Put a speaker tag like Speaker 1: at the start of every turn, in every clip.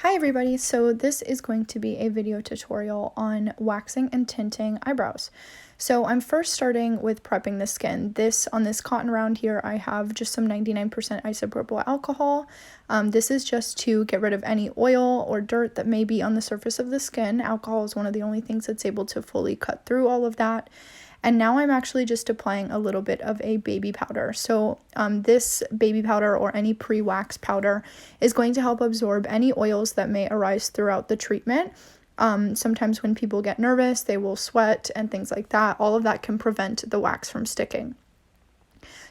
Speaker 1: Hi everybody, so this is going to be a video tutorial on waxing and tinting eyebrows. So I'm first starting with prepping the skin. On this cotton round here, I have just some 99% isopropyl alcohol. This is just to get rid of any oil or dirt that may be on the surface of the skin. Alcohol is one of the only things that's able to fully cut through all of that. And now I'm actually just applying a little bit of a baby powder. So this baby powder or any pre-wax powder is going to help absorb any oils that may arise throughout the treatment. Sometimes when people get nervous, they will sweat and things like that. All of that can prevent the wax from sticking.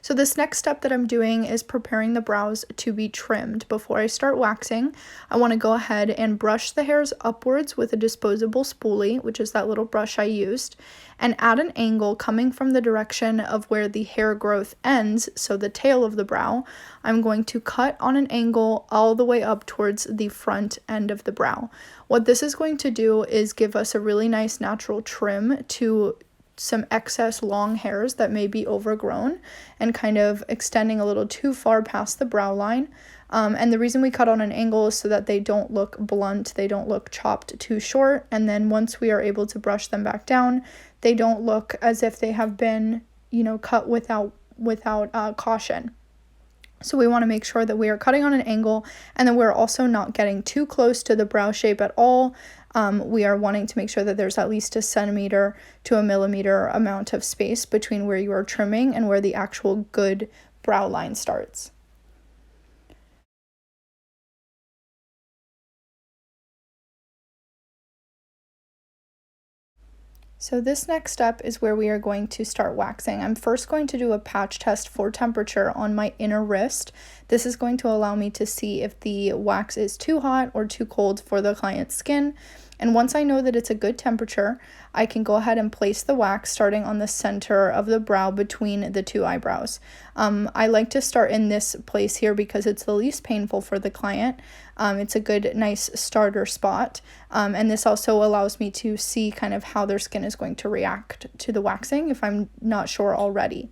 Speaker 1: So this next step that I'm doing is preparing the brows to be trimmed. Before I start waxing, I want to go ahead and brush the hairs upwards with a disposable spoolie, which is that little brush I used, and at an angle coming from the direction of where the hair growth ends, so the tail of the brow, I'm going to cut on an angle all the way up towards the front end of the brow. What this is going to do is give us a really nice natural trim to some excess long hairs that may be overgrown and kind of extending a little too far past the brow line. And the reason we cut on an angle is so that they don't look blunt, they don't look chopped too short, and then once we are able to brush them back down, they don't look as if they have been, cut without caution. So we want to make sure that we are cutting on an angle and then we're also not getting too close to the brow shape at all. We are wanting to make sure that there's at least a centimeter to a millimeter amount of space between where you are trimming and where the actual good brow line starts. So this next step is where we are going to start waxing. I'm first going to do a patch test for temperature on my inner wrist. This is going to allow me to see if the wax is too hot or too cold for the client's skin. And once I know that it's a good temperature, I can go ahead and place the wax starting on the center of the brow between the two eyebrows. I like to start in this place here because it's the least painful for the client. It's a good, nice starter spot. And this also allows me to see kind of how their skin is going to react to the waxing if I'm not sure already.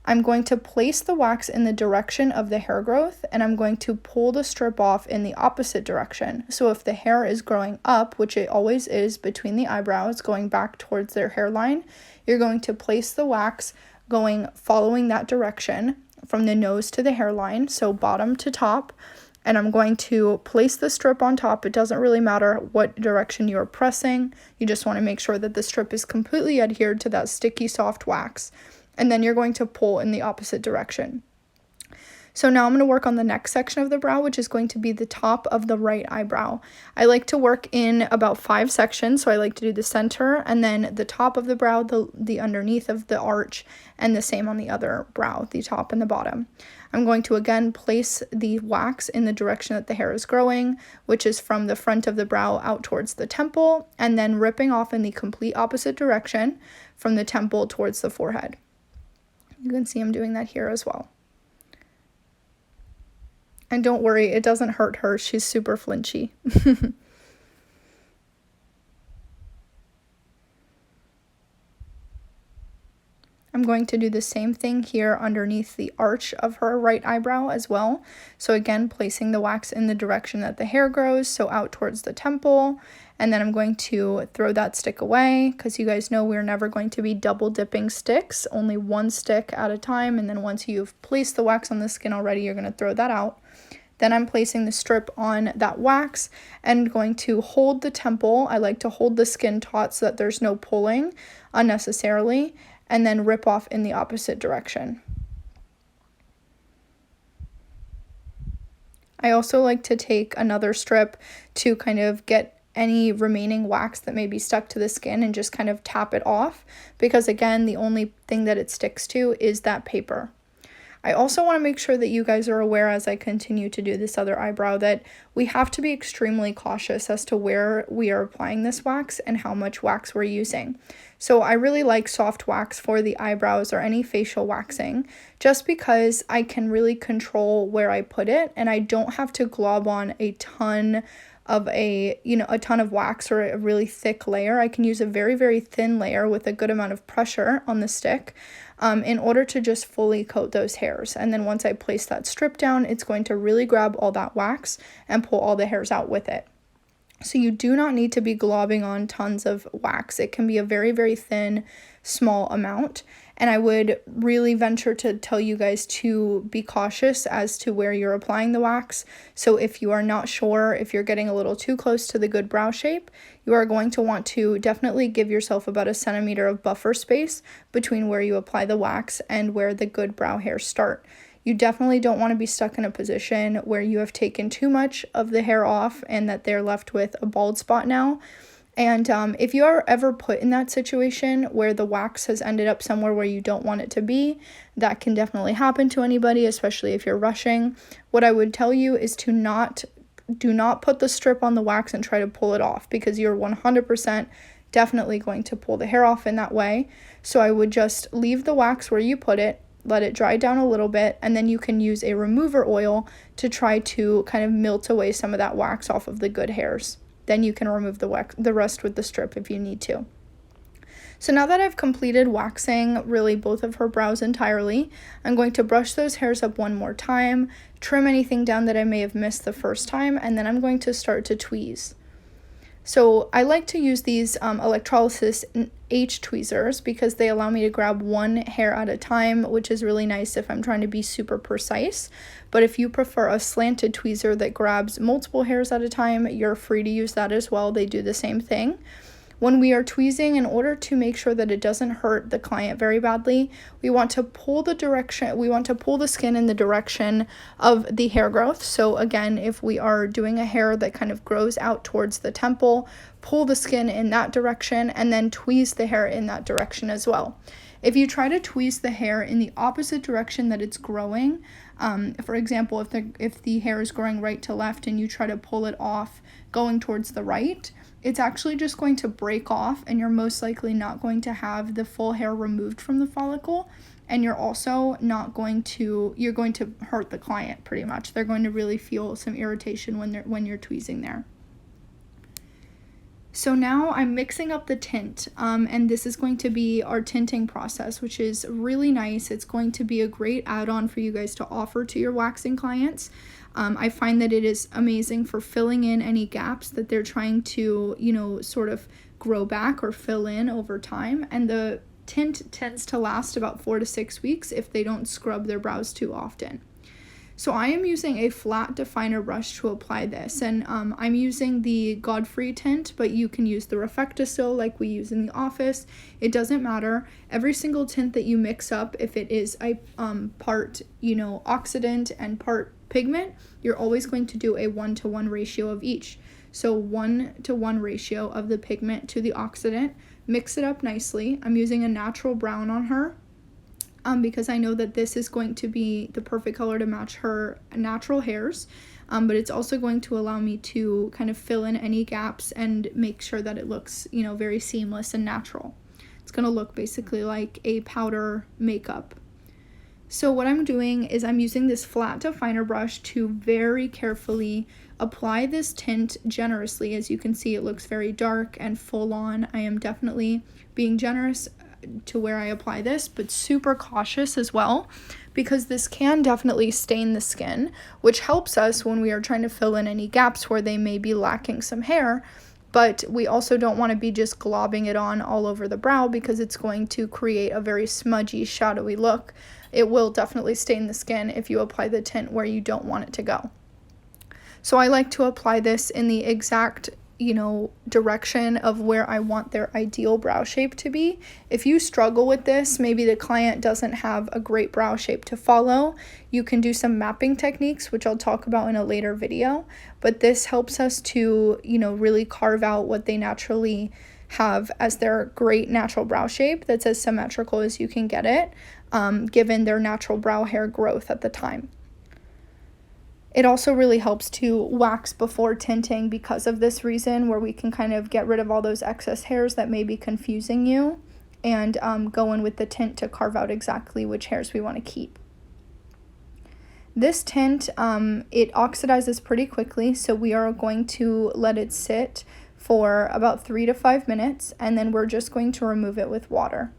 Speaker 1: I'm going to place the wax in the direction of the hair growth, and I'm going to pull the strip off in the opposite direction. So if the hair is growing up, which it always is between the eyebrows, going back towards their hairline, you're going to place the wax following that direction from the nose to the hairline, so bottom to top. And I'm going to place the strip on top. It doesn't really matter what direction you're pressing. You just want to make sure that the strip is completely adhered to that sticky, soft wax. And then you're going to pull in the opposite direction. So now I'm going to work on the next section of the brow, which is going to be the top of the right eyebrow. I like to work in about 5 sections, so I like to do the center, and then the top of the brow, the underneath of the arch, and the same on the other brow, the top and the bottom. I'm going to again place the wax in the direction that the hair is growing, which is from the front of the brow out towards the temple, and then ripping off in the complete opposite direction from the temple towards the forehead. You can see I'm doing that here as well. And don't worry, it doesn't hurt her. She's super flinchy. I'm going to do the same thing here underneath the arch of her right eyebrow as well. So again, placing the wax in the direction that the hair grows, so out towards the temple. And then I'm going to throw that stick away because you guys know we're never going to be double dipping sticks, only one stick at a time. And then once you've placed the wax on the skin already, you're going to throw that out. Then I'm placing the strip on that wax and going to hold the temple. I like to hold the skin taut so that there's no pulling unnecessarily, and then rip off in the opposite direction. I also like to take another strip to kind of get any remaining wax that may be stuck to the skin and just kind of tap it off, because again, the only thing that it sticks to is that paper. I also want to make sure that you guys are aware as I continue to do this other eyebrow that we have to be extremely cautious as to where we are applying this wax and how much wax we're using. So I really like soft wax for the eyebrows or any facial waxing just because I can really control where I put it and I don't have to glob on a ton of wax or a really thick layer. I can use a very, very thin layer with a good amount of pressure on the stick in order to just fully coat those hairs. And then once I place that strip down, it's going to really grab all that wax and pull all the hairs out with it. So you do not need to be globbing on tons of wax. It can be a very, very thin, small amount. And I would really venture to tell you guys to be cautious as to where you're applying the wax. So if you are not sure, if you're getting a little too close to the good brow shape, you are going to want to definitely give yourself about 1 centimeter of buffer space between where you apply the wax and where the good brow hairs start. You definitely don't want to be stuck in a position where you have taken too much of the hair off and that they're left with a bald spot now. And if you are ever put in that situation where the wax has ended up somewhere where you don't want it to be, that can definitely happen to anybody, especially if you're rushing. What I would tell you is to do not put the strip on the wax and try to pull it off, because you're 100% definitely going to pull the hair off in that way. So I would just leave the wax where you put it, let it dry down a little bit, and then you can use a remover oil to try to kind of melt away some of that wax off of the good hairs. Then you can remove the rest with the strip if you need to. So now that I've completed waxing really both of her brows entirely, I'm going to brush those hairs up one more time, trim anything down that I may have missed the first time, and then I'm going to start to tweeze. So I like to use these electrolysis H tweezers because they allow me to grab one hair at a time, which is really nice if I'm trying to be super precise. But if you prefer a slanted tweezer that grabs multiple hairs at a time, you're free to use that as well. They do the same thing. When we are tweezing, in order to make sure that it doesn't hurt the client very badly, we want to pull the skin in the direction of the hair growth. So again, if we are doing a hair that kind of grows out towards the temple, pull the skin in that direction and then tweeze the hair in that direction as well. If you try to tweeze the hair in the opposite direction that it's growing, for example, if the hair is growing right to left and you try to pull it off going towards the right, it's actually just going to break off, and you're most likely not going to have the full hair removed from the follicle, and you're also going to hurt the client pretty much. They're going to really feel some irritation when you're tweezing there. So now I'm mixing up the tint, and this is going to be our tinting process, which is really nice. It's going to be a great add-on for you guys to offer to your waxing clients. I find that it is amazing for filling in any gaps that they're trying to, sort of grow back or fill in over time. And the tint tends to last about 4 to 6 weeks if they don't scrub their brows too often. So I am using a flat definer brush to apply this, and I'm using the Godfrey tint, but you can use the Reflectacil like we use in the office. It doesn't matter. Every single tint that you mix up, if it is a part, oxidant and part pigment, you're always going to do a 1-to-1 ratio of each. So 1-to-1 ratio of the pigment to the oxidant. Mix it up nicely. I'm using a natural brown on her, because I know that this is going to be the perfect color to match her natural hairs, but it's also going to allow me to kind of fill in any gaps and make sure that it looks, very seamless and natural. It's going to look basically like a powder makeup. So what I'm doing is I'm using this flat definer brush to very carefully apply this tint generously. As you can see, it looks very dark and full on. I am definitely being generous to where I apply this, but super cautious as well, because this can definitely stain the skin, which helps us when we are trying to fill in any gaps where they may be lacking some hair. But we also don't want to be just globbing it on all over the brow, because it's going to create a very smudgy, shadowy look. It will definitely stain the skin if you apply the tint where you don't want it to go. So I like to apply this in the exact direction of where I want their ideal brow shape to be. If you struggle with this, maybe the client doesn't have a great brow shape to follow, you can do some mapping techniques, which I'll talk about in a later video. But this helps us to, really carve out what they naturally have as their great natural brow shape that's as symmetrical as you can get it, given their natural brow hair growth at the time. It also really helps to wax before tinting because of this reason, where we can kind of get rid of all those excess hairs that may be confusing you, and go in with the tint to carve out exactly which hairs we want to keep. This tint, it oxidizes pretty quickly, so we are going to let it sit for about 3 to 5 minutes, and then we're just going to remove it with water.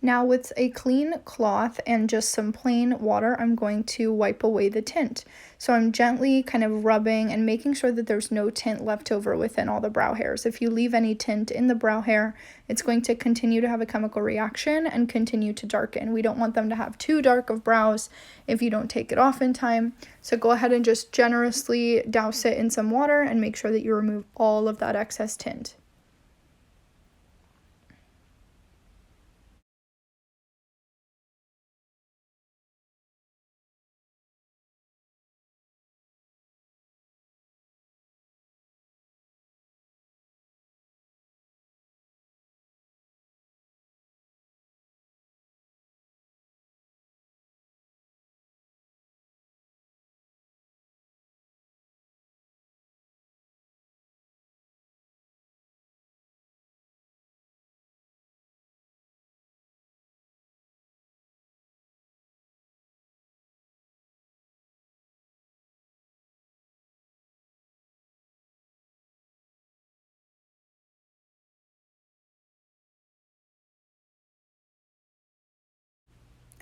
Speaker 1: Now with a clean cloth and just some plain water, I'm going to wipe away the tint. So I'm gently kind of rubbing and making sure that there's no tint left over within all the brow hairs. If you leave any tint in the brow hair, it's going to continue to have a chemical reaction and continue to darken. We don't want them to have too dark of brows if you don't take it off in time. So go ahead and just generously douse it in some water and make sure that you remove all of that excess tint.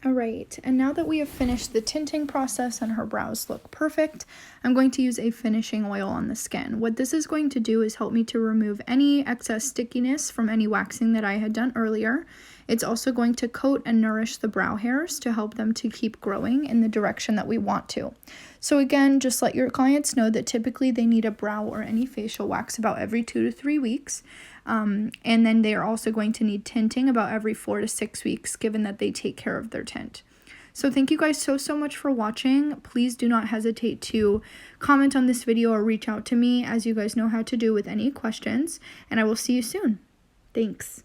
Speaker 1: Alright, and now that we have finished the tinting process and her brows look perfect, I'm going to use a finishing oil on the skin. What this is going to do is help me to remove any excess stickiness from any waxing that I had done earlier. It's also going to coat and nourish the brow hairs to help them to keep growing in the direction that we want to. So again, just let your clients know that typically they need a brow or any facial wax about every 2 to 3 weeks. And then they are also going to need tinting about every 4 to 6 weeks, given that they take care of their tint. So thank you guys so much for watching. Please do not hesitate to comment on this video or reach out to me, as you guys know how to do, with any questions. And I will see you soon. Thanks.